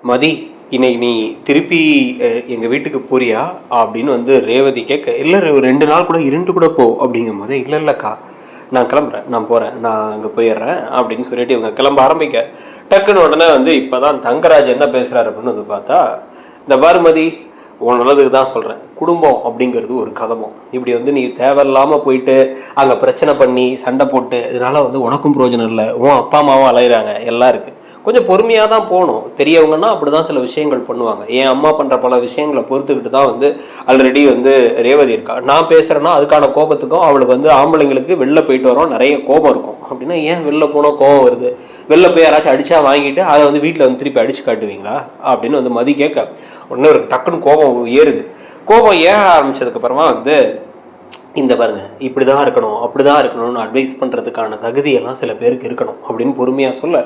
மதி, இன்னைக்கு நீ திருப்பி எங்கள் வீட்டுக்கு போறியா அப்படின்னு வந்து ரேவதி கேட்க, இல்லை 2 நாள் கூட இருண்டு கூட போ அப்படிங்கும் போது, இல்லை இல்லைக்கா நான் கிளம்புறேன், நான் போகிறேன், நான் அங்கே போயிடுறேன் அப்படின்னு சொல்லிட்டு இவங்க கிளம்ப ஆரம்பிக்க, டக்குன்னு உடனே வந்து இப்போ தான் தங்கராஜ் என்ன பேசுகிறாரு அப்படின்னு வந்து பார்த்தா, இந்த பாருமதி உன் நல்லதுக்கு தான் சொல்கிறேன், குடும்பம் அப்படிங்கிறது ஒரு கதமம். இப்படி வந்து நீ தேவையில்லாமல் போயிட்டு அங்கே பிரச்சனை பண்ணி சண்டை போட்டு இதனால வந்து உனக்கும் பிரயோஜனம் இல்லை, உன் அப்பா அம்மாவும் அலையிறாங்க, எல்லாம் இருக்குது. கொஞ்சம் பொறுமையாக தான் போகணும். தெரியவங்கன்னா அப்படி தான் சில விஷயங்கள் பண்ணுவாங்க. என் அம்மா பண்ணுற பல விஷயங்களை பொறுத்துக்கிட்டு தான் வந்து ஆல்ரெடி வந்து ரேவதி இருக்கா. நான் பேசுகிறேன்னா அதுக்கான கோபத்துக்கும் அவளுக்கு வந்து ஆம்பளைங்களுக்கு வெளில போயிட்டு வரோம் நிறைய கோபம் இருக்கும். அப்படின்னா ஏன் வெளில போனால் கோபம் வருது? வெளில போய் யாராச்சும் அடித்தா வாங்கிட்டு அதை வந்து வீட்டில் வந்து திருப்பி அடித்து காட்டுவீங்களா அப்படின்னு வந்து மதி கேட்க, உடனே ஒரு டக்குன்னு கோபம் ஏறுது. கோபம் ஏற ஆரம்பிச்சதுக்கப்புறமா வந்து இந்த பாருங்க இப்படி தான் இருக்கணும் அப்படி தான் இருக்கணும்னு அட்வைஸ் பண்ணுறதுக்கான தகுதியெல்லாம் சில பேருக்கு இருக்கணும் அப்படின்னு பொறுமையாக சொல்ல,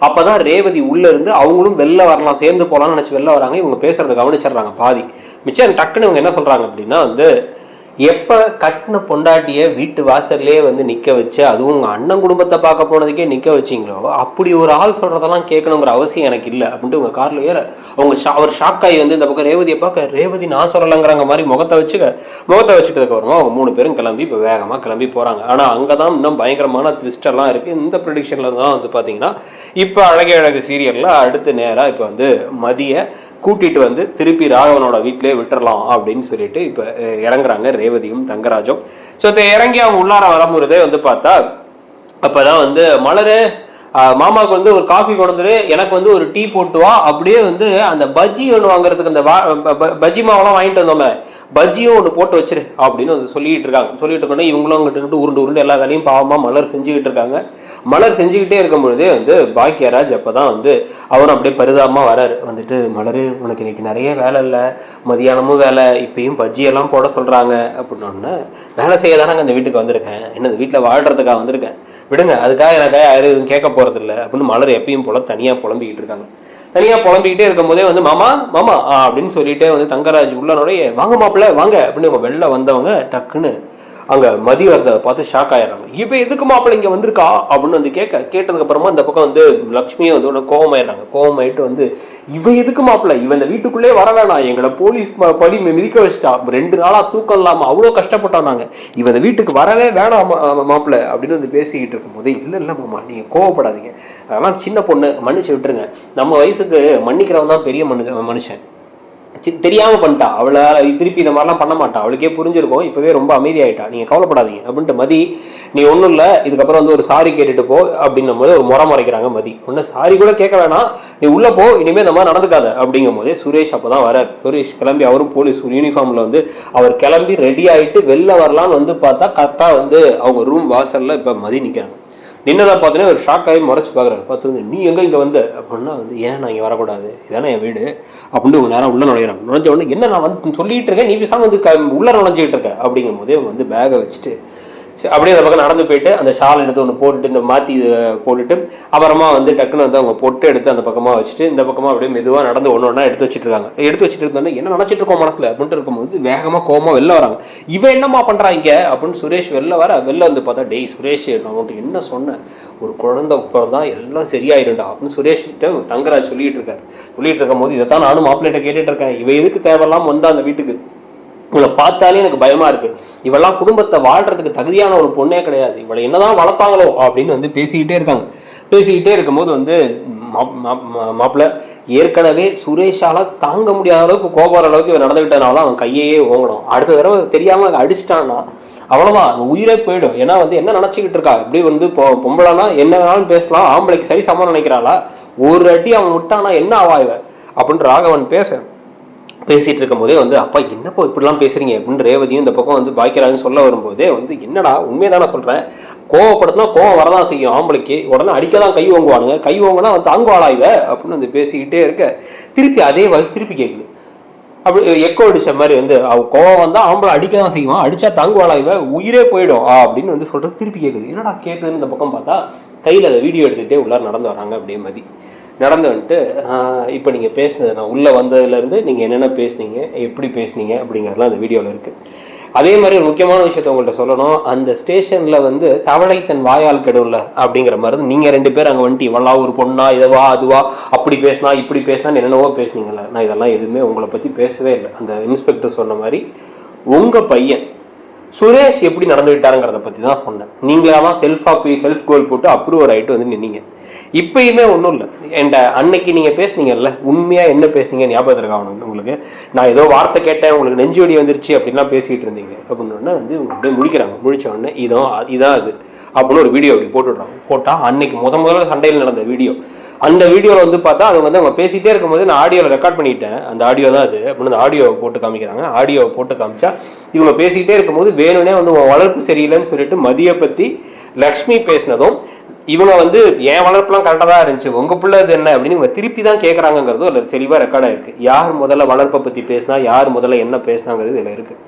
அப்போ தான் ரேவதி உள்ளே இருந்து அவங்களும் வெளில வரலாம், சேர்ந்து போகலான்னு நினச்சி வெளில வராங்க. இவங்க பேசுகிறத கவனிச்சிடுறாங்க பாதி. மிச்சம் டக்குன்னு இவங்க என்ன சொல்கிறாங்க அப்படின்னா வந்து, எப்போ கட்டின பொண்டாட்டியை வீட்டு வாசல்லே வந்து நிற்க வச்சு, அதுவும் உங்கள் அண்ணன் குடும்பத்தை பார்க்க போனதுக்கே நிற்க வச்சிங்களோ, அப்படி ஒரு ஆள் சொல்கிறதெல்லாம் கேட்கணுங்கிற அவசியம் எனக்கு இல்லை அப்படின்ட்டு உங்கள் காரில் ஏற அவர் ஷாக்காகி வந்து இந்த பக்கம் ரேவதியை பார்க்க, ரேவதி நான் சொல்லலைங்கிறாங்க மாதிரி முகத்தை வச்சுக்கிறதுக்கு அவங்க 3 பேரும் கிளம்பி இப்போ வேகமாக கிளம்பி போகிறாங்க. ஆனால் அங்கே தான் இன்னும் பயங்கரமான ட்விஸ்டெல்லாம் இருக்குது. இந்த ப்ரெடிக்ஷனில் தான் வந்து பார்த்தீங்கன்னா இப்போ அழகே அழகு சீரியலில் அடுத்து நேராக இப்போ வந்து மதியை கூட்டிட்டு வந்து திருப்பி ராகவனோட வீட்டிலே விட்டுறலாம் அப்படின்னு சொல்லிட்டு இப்போ இறங்குறாங்க ரேவதியும் தங்கராஜும். ஸோ இப்போ இறங்கி அவங்க உள்ளார வரும்போதே வந்து பார்த்தா, அப்போதான் வந்து மலரு மாமாவுக்கு வந்து ஒரு காஃபி கொண்டுரு, எனக்கு வந்து ஒரு டீ போட்டு வா, அப்படியே வந்து அந்த பஜ்ஜி ஒன்று வாங்குறதுக்கு அந்த பஜ்ஜி மாவெல்லாம் வாங்கிட்டு வந்தோமே, பஜ்ஜியும் ஒன்று போட்டு வச்சிரு அப்படின்னு வந்து சொல்லிட்டு இருக்காங்க. சொல்லிட்டு இருக்கோன்னா இவங்களும் அங்கிட்டு உருண்டு எல்லா வேலையும் பாவமாக மலர் செஞ்சுக்கிட்டு இருக்காங்க. மலர் செஞ்சுக்கிட்டே இருக்கும் பொழுதே வந்து பாக்கியராஜ் அப்போ தான் வந்து அவரும் அப்படியே பரிதாபமாக வராரு. வந்துட்டு, மலரு உனக்கு இன்னைக்கு நிறைய வேலை இல்லை, மதியானமும் வேலை, இப்பயும் பஜ்ஜியெல்லாம் போட சொல்கிறாங்க அப்படின்னோடனே, வேலை செய்ய தானே அந்த வீட்டுக்கு வந்திருக்கேன், என்ன வீட்டில் வாழ்கிறதுக்காக வந்திருக்கேன், விடுங்க, அதுக்காக எனக்கு யாரும் எதுவும் கேட்க போகிறதில்ல அப்படின்னு மலர் எப்பயும் போல தனியாக புலம்பிக்கிட்டு இருக்காங்க. தனியாக புலம்பிக்கிட்டே இருக்கும் போதே வந்து மாமா மாமா அப்படின்னு சொல்லிட்டே வந்து தங்கராஜ் உள்ளனோடைய, வாங்க மாப்பிள்ள வாங்க அப்படின்னு வெளில வந்தவங்க டக்குன்னு அங்கே மதி வரதை பார்த்து ஷாக் ஆயிடுறாங்க. இப்போ எதுக்கு மாப்பிள்ளை இங்கே வந்திருக்கா அப்படின்னு வந்து கேட்டதுக்கு அப்புறமா இந்த பக்கம் வந்து லக்ஷ்மியும் வந்து உடனே கோவமாயிடுறாங்க. கோவமாயிட்டு வந்து, இவ எதுக்கு மாப்பிள்ளை, இவன் இந்த வீட்டுக்குள்ளே வர வேணாம், எங்களை போலீஸ் படி மிதிக்க வச்சுட்டா, 2 நாளாக தூக்கம் இல்லாமல் அவ்வளோ கஷ்டப்பட்டோம் நாங்கள், இவன் இந்த வீட்டுக்கு வரவே வேணாம் மாப்பிள்ளை அப்படின்னு வந்து பேசிக்கிட்டு இருக்கும் போது, இல்லை மாமா நீங்கள் கோவப்படாதீங்க, அதெல்லாம் சின்ன பொண்ணு, மன்னிச்சு விட்டுருங்க, நம்ம வயசுக்கு மன்னிக்கிறவன் தான் பெரிய மனுஷன், தெரியாமல் பண்ணிட்டா, அவளை திருப்பி இந்த மாதிரிலாம் பண்ண மாட்டா, அவளுக்கே புரிஞ்சிருக்கும், இப்போவே ரொம்ப அமைதியாயிட்டா, நீங்கள் கவலைப்படாதீங்க அப்படின்ட்டு மதி, நீ ஒன்றும் இல்லை, இதுக்கப்புறம் வந்து ஒரு சாரி கேட்டுட்டு போ அப்படின்னும் போது ஒரு முறைக்கிறாங்க மதி. ஒன்று சாரி கூட கேட்க வேணாம், நீ உள்ளே போ, இனிமேல் இந்த மாதிரி நடந்துக்காத அப்படிங்கும் போதே சுரேஷ் அப்போ தான் வரார். சுரேஷ் கிளம்பி, அவரும் போலீஸ் யூனிஃபார்மில் வந்து அவர் கிளம்பி ரெடி ஆகிட்டு வெளில வரலான்னு வந்து பார்த்தா கரெக்டாக வந்து அவங்க ரூம் வாசலில் இப்போ மதி நிற்கிறாங்க. நின்னதான் பார்த்தோன்னே ஒரு ஷாக் ஆகி முறைச்சு பார்க்குறாரு. பார்த்து வந்து, நீ எங்கே இங்கே வந்த அப்படின்னா வந்து, ஏன் நான் இங்கே வரக்கூடாது, இதானே என் வீடு அப்படின்னு உங்கள் நேரம் உள்ளே நுழையிறாங்க. நுழைஞ்ச உடனே, என்ன நான் வந்து சொல்லிட்டு இருக்கேன், நீ பேசாமல் வந்து உள்ளே நுழைஞ்சிக்கிட்டு இருக்க அப்படிங்கும் போதே அவங்க வந்து பேகை வச்சுட்டு அப்படியே அந்த பக்கம் நடந்து போயிட்டு அந்த ஷால் எடுத்து ஒன்று போட்டுட்டு இந்த மாற்றி போட்டுட்டு அப்புறமா வந்து டக்குன்னு வந்து அவங்க பொட்டு எடுத்து அந்த பக்கமாக வச்சுட்டு இந்த பக்கமாக அப்படியே மெதுவாக நடந்து ஒன்று எடுத்து வச்சுட்டு இருக்காங்க. எடுத்து வச்சுட்டு இருந்தோன்னே, என்ன நினச்சிட்டு இருக்கோம் மனசில் அப்படின்ட்டு இருக்கும்போது வேகமாக கோவமாக வெளில வராங்க. இவன் என்னம்மா பண்ணுறாங்க அப்படின்னு சுரேஷ் வெளில வந்து பார்த்தா, டேய் சுரேஷ், நான் உன்ட்டு என்ன சொன்னேன், ஒரு குழந்தை தான் எல்லாம் சரியாயிருண்டா அப்படின்னு சுரேஷ் கிட்ட தங்கராஜ் சொல்லிட்டு இருக்கும் போது, இதைத்தான் நானும் மாப்பிள்ளைகிட்ட கேட்டுட்டு இருக்கேன், இவ எதுக்கு தேவையில்லாமல் வந்து அந்த வீட்டுக்கு, இவளை பார்த்தாலே எனக்கு பயமா இருக்கு, இவெல்லாம் குடும்பத்தை வாழ்றதுக்கு தகுதியான ஒரு பொண்ணே கிடையாது, இவளை என்னதான் வளர்ப்பாங்களோ அப்படின்னு வந்து பேசிக்கிட்டே இருக்காங்க. பேசிக்கிட்டே இருக்கும்போது வந்து மாப்பிள்ள ஏற்கனவே சுரேஷால தாங்க முடியாத அளவுக்கு கோபுற அளவுக்கு இவன் நடந்துக்கிட்டனால அவன் கையையே ஓங்கணும். அடுத்த தடவை தெரியாம அடிச்சிட்டான்னா அவ்வளவுதான், உயிரே போயிடும். ஏன்னா வந்து என்ன நினைச்சுக்கிட்டு இருக்கா, இப்படி வந்து பொம்பளைனா என்ன வேணாலும் பேசலாம், ஆம்பளைக்கு சரி சமம் நினைக்கிறாளா, ஒரு அடி அவன் விட்டானா என்ன ஆவாய்வ அப்படின்னு ராகவன் பேசிட்டு இருக்கும் போதே வந்து, அப்பா என்னப்போ இப்படிலாம் பேசுறீங்க அப்படின்னு ரேவதியும் இந்த பக்கம் வந்து பாக்கியராஜன் சொல்ல வரும்போதே வந்து, என்னடா உண்மையதானே சொல்றேன், கோவப்படுத்தினா கோவம் வரதான் செய்யும் ஆம்பளைக்கு, உடனே அடிக்கதான் கை வாங்குவானுங்க, கை வாங்கினா வந்து தாங்குவாளாய்வ அப்படின்னு வந்து பேசிக்கிட்டே இருக்க, திருப்பி அதே வயசு திருப்பி கேட்குது. அப்படி எக்கோ அடிச்ச மாதிரி வந்து, அவ கோவம் வந்தா ஆம்பளை அடிக்கதான் செய்வான், அடிச்சா தாங்குவாளாய்வ, உயிரே போயிடும் அப்படின்னு வந்து சொல்றது திருப்பி கேட்குது. என்னடா கேட்குதுன்னு இந்த பக்கம் பார்த்தா கையில் அதை வீடியோ எடுத்துக்கிட்டே உள்ளார நடந்து வராங்க அப்படியே மதி. நடந்து வந்துட்டு இப்போ நீங்கள் பேசுனது நான் உள்ளே வந்ததுலேருந்து நீங்கள் என்னென்ன பேசுனீங்க, எப்படி பேசுனீங்க அப்படிங்கிறதுலாம் அந்த வீடியோவில் இருக்குது. அதே மாதிரி ஒரு முக்கியமான விஷயத்த உங்கள்கிட்ட சொல்லணும். அந்த ஸ்டேஷனில் வந்து தவளை தன் வாயால் கெடும்ல அப்படிங்கிற மாதிரி நீங்கள் 2 பேர் அங்கே வந்துட்டு இவளா ஒரு பொண்ணா இதுவா அதுவா அப்படி பேசினா இப்படி பேசினா என்னென்னவோ பேசுனீங்களே. நான் இதெல்லாம் எதுவுமே உங்களை பற்றி பேசவே இல்லை. அந்த இன்ஸ்பெக்டர் சொன்ன மாதிரி உங்கள் பையன் சுரேஷ் எப்படி நடந்துக்கிட்டாருங்கிறத பற்றி தான் சொன்னேன். நீங்களாம் செல்ஃப் கோல் போட்டு அப்ரூவர் ஆகிட்டு வந்து நின்னீங்க. இப்பயுமே ஒன்றும் இல்லை. என்கிட்ட அன்னைக்கு நீங்கள் பேசுனீங்கல்ல, உண்மையாக என்ன பேசுனீங்க ஞாபகத்தில் இருக்கணும் உங்களுக்கு. நான் ஏதோ வார்த்தை கேட்டேன், உங்களுக்கு நெஞ்சு வலி வந்துருச்சு அப்படின்லாம் பேசிகிட்டு இருந்தீங்க அப்படின்னு வந்து இவங்க அப்படியே முடிக்கிறாங்க. முடிச்ச உடனே இதான் அது அப்படின்னு ஒரு வீடியோ அப்படி போட்டுடுறாங்க. போட்டால் அன்னைக்கு முதல்ல சண்டையில் நடந்த வீடியோ. அந்த வீடியோவில் வந்து பார்த்தா அது வந்து அவங்க பேசிகிட்டே இருக்கும்போது நான் ஆடியோவில் ரெக்கார்ட் பண்ணிட்டேன். அந்த ஆடியோ தான் அது அப்படின்னு அந்த ஆடியோவை போட்டு காமிக்கிறாங்க. ஆடியோவை போட்டு காமிச்சா இவங்க பேசிக்கிட்டே இருக்கும்போது வேணும்னே வந்து வளர்ப்பு சரியில்லைன்னு சொல்லிட்டு மதியை பற்றி லக்ஷ்மி பேசினதும் இவங்க வந்து என் வளர்ப்புலாம் கரெக்டாக தான் இருந்துச்சு, உங்கள் பிள்ளை இது என்ன அப்படின்னு இவங்க திருப்பி தான் கேட்குறாங்கிறதும் அதில் தெளிவாக ரெக்கார்டாக இருக்குது. யார் முதல்ல வளர்ப்பை பற்றி பேசினா, யார் முதல்ல என்ன பேசினாங்கிறது இதில் இருக்குது.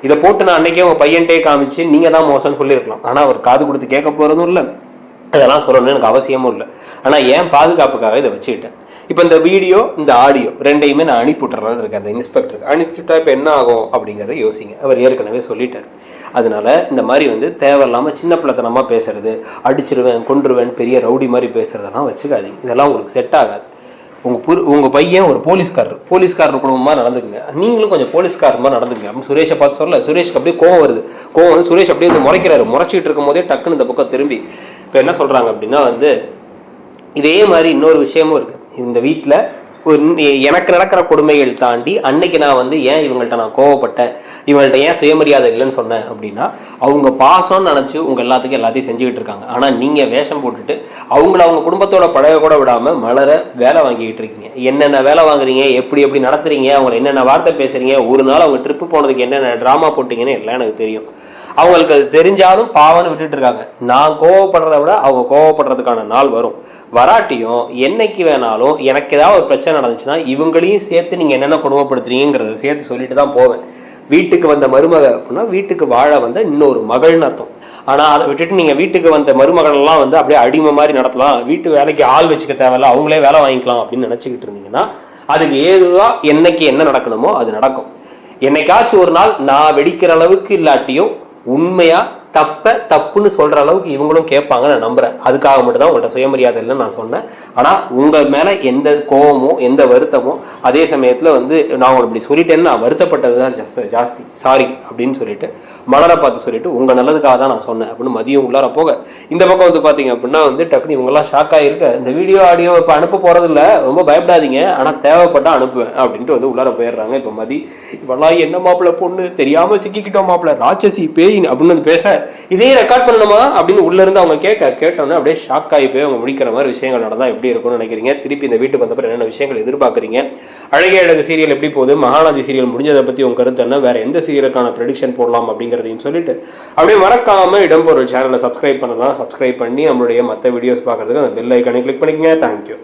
இதை போட்டு நான் அன்றைக்கே உங்கள் பையன்ட்டே காமிச்சு நீங்கள் தான் மோசம்னு சொல்லியிருக்கலாம். ஆனால் அவர் காது கொடுத்து கேட்க போகிறதும் இல்லை, அதெல்லாம் சொல்லணும்னு எனக்கு அவசியமும் இல்லை. ஆனால் ஏன் பாதுகாப்புக்காக இதை வச்சுக்கிட்டேன். இப்போ இந்த வீடியோ இந்த ஆடியோ ரெண்டையுமே நான் அனுப்பிவிட்டுறேன்னு இருக்கேன் அந்த இன்ஸ்பெக்டருக்கு. அனுப்பிச்சுட்டா இப்போ என்ன ஆகும் அப்படிங்கிறத யோசிங்க. அவர் ஏற்கனவே சொல்லிட்டார். அதனால இந்த மாதிரி வந்து தேவையில்லாமல் சின்ன பிள்ளைத்தனமாக பேசுறது, அடிச்சிருவேன் கொன்றுவேன் பெரிய ரவுடி மாதிரி பேசுறதெல்லாம் வச்சுக்காதீங்க. இதெல்லாம் உங்களுக்கு செட் ஆகாது. உங்கள் பையன் ஒரு போலீஸ்காரர் குடும்பமாக நடந்துக்குங்க, நீங்களும் கொஞ்சம் போலீஸ்காரர் மாதிரி நடந்துக்குங்க அப்படின்னு சுரேஷை பார்த்து சொல்ல. சுரேஷ்க்கு அப்படியே கோவம் வருது. கோவம் வந்து சுரேஷ் அப்படியே வந்து முறைக்கிறாரு. முறைச்சிட்டு இருக்கும் போதே டக்குன்னு இந்த பக்கம் திரும்பி இப்போ என்ன சொல்கிறாங்க அப்படின்னா வந்து இதே மாதிரி இன்னொரு விஷயமும் இருக்குது. இந்த வீட்டில் எனக்கு நடக்கிற கொடுமைகள் தாண்டி அன்னைக்கு நான் வந்து ஏன் இவங்கள்ட்ட நான் கோவப்பட்டேன், இவங்கள்ட்ட ஏன் சுயமரியாதை இல்லைன்னு சொன்னேன் அப்படின்னா அவங்க பாசம்னு நினச்சி உங்கள் எல்லாத்தையும் செஞ்சுக்கிட்டு இருக்காங்க. ஆனால் நீங்கள் வேஷம் போட்டுட்டு அவங்க குடும்பத்தோட பழக கூட விடாமல் மலர வேலை வாங்கிக்கிட்டு இருக்கீங்க. என்னென்ன வேலை வாங்குறீங்க, எப்படி நடத்துறீங்க, அவங்களை என்னென்ன வார்த்தை பேசுறீங்க, ஒரு நாள் அவங்க ட்ரிப்பு போனதுக்கு என்னென்ன ட்ராமா போட்டிங்கன்னு எல்லாம் எனக்கு தெரியும். அவங்களுக்கு அது தெரிஞ்சாலும் பாவன்னு விட்டுட்டு இருக்காங்க. நான் கோவப்படுறத விட அவங்க கோவப்படுறதுக்கான நாள் வரும். வராட்டியும் என்னைக்கு வேணாலும் எனக்கு ஏதாவது ஒரு பிரச்சனை நடந்துச்சுன்னா இவங்களையும் சேர்த்து நீங்கள் என்னென்ன கொடுமைப்படுத்துறீங்கிறத சேர்த்து சொல்லிட்டு தான் போவேன். வீட்டுக்கு வந்த மருமக அப்படின்னா வீட்டுக்கு வாழ வந்த இன்னொரு மகள்னு அர்த்தம். ஆனால் அதை விட்டுட்டு நீங்கள் வீட்டுக்கு வந்த மருமகள்லாம் வந்து அப்படியே அடிமை மாதிரி நடத்தலாம், வீட்டு வேலைக்கு ஆள் வச்சுக்க தேவையில்ல, அவங்களே வேலை வாங்கிக்கலாம் அப்படின்னு நினச்சிக்கிட்டு இருந்தீங்கன்னா அதுக்கு ஏதுவாக என்னைக்கு என்ன நடக்கணுமோ அது நடக்கும். என்னைக்காச்சும் ஒரு நாள் நான் வெடிக்கிற அளவுக்கு இல்லாட்டியும் உண்மையா தப்புன்னு சொல்ற அளவுக்கு இவங்களும் கேட்பாங்க நான் நம்புறேன். அதுக்காக மட்டும் தான் உங்கள்கிட்ட சுயமரியாதை இல்லைன்னு நான் சொன்னேன். ஆனால் உங்க மேல எந்த கோபமோ எந்த வருத்தமோ அதே சமயத்தில் வந்து நான் உங்களுக்கு இப்படி சொல்லிட்டேன்னு நான் வருத்தப்பட்டது தான் ஜாஸ்தி, சாரி அப்படின்னு சொல்லிட்டு மலரை பார்த்து சொல்லிட்டு உங்க நல்லதுக்காக தான் நான் சொன்னேன் அப்படின்னு மதியம் உள்ளார போக இந்த பக்கம் வந்து பார்த்தீங்க அப்படின்னா வந்து டக்குனு இவங்கெல்லாம் ஷாக் ஆகிருக்க. இந்த வீடியோ ஆடியோ இப்போ அனுப்ப போறது இல்லை, ரொம்ப பயப்படாதீங்க, ஆனால் தேவைப்பட்டா அனுப்புவேன் அப்படின்ட்டு வந்து உள்ளார போயிடுறாங்க. இப்போ மதி இவெல்லாம் என்ன மாப்பிள்ள பொண்ணு தெரியாம சிக்கிக்கிட்டோம் மாப்பிள்ள ராட்சசி பேயின் அப்படின்னு வந்து பேச இதே ரெக்கார்ட் பண்ணணுமா அப்படின்னு உள்ள இருந்து அவங்க கேட்டோன்னு அப்படியே ஷாக் ஆகி போய் அவங்க முடிக்கிற மாதிரி விஷயங்கள் நடந்தா எப்படி இருக்கும்னு நினைக்கிறீங்க? திருப்பி இந்த வீட்டுக்கு வந்தப்பறம் என்னென்ன விஷயங்கள் எதிர்பார்க்குறீங்க? அழகிய அழகு சீரியல் எப்படி போகுது, மகாநதி சீரியல் முடிஞ்சதை பற்றி உங்க கருத்து என்ன, வேற எந்த சீரியலுக்கான ப்ரெடிக்ஷன் போடலாம் அப்படிங்கிறதையும் சொல்லிட்டு அப்படியே மறக்காம இடம்பொருள் சேனலை சப்ஸ்கிரைப் பண்ணலாம். சப்ஸ்கிரைப் பண்ணி நம்மளுடைய மற்ற வீடியோஸ் பார்க்கறதுக்கு அந்த பெல் ஐக்கானை கிளிக் பண்ணிக்கங்க. தேங்க்யூ.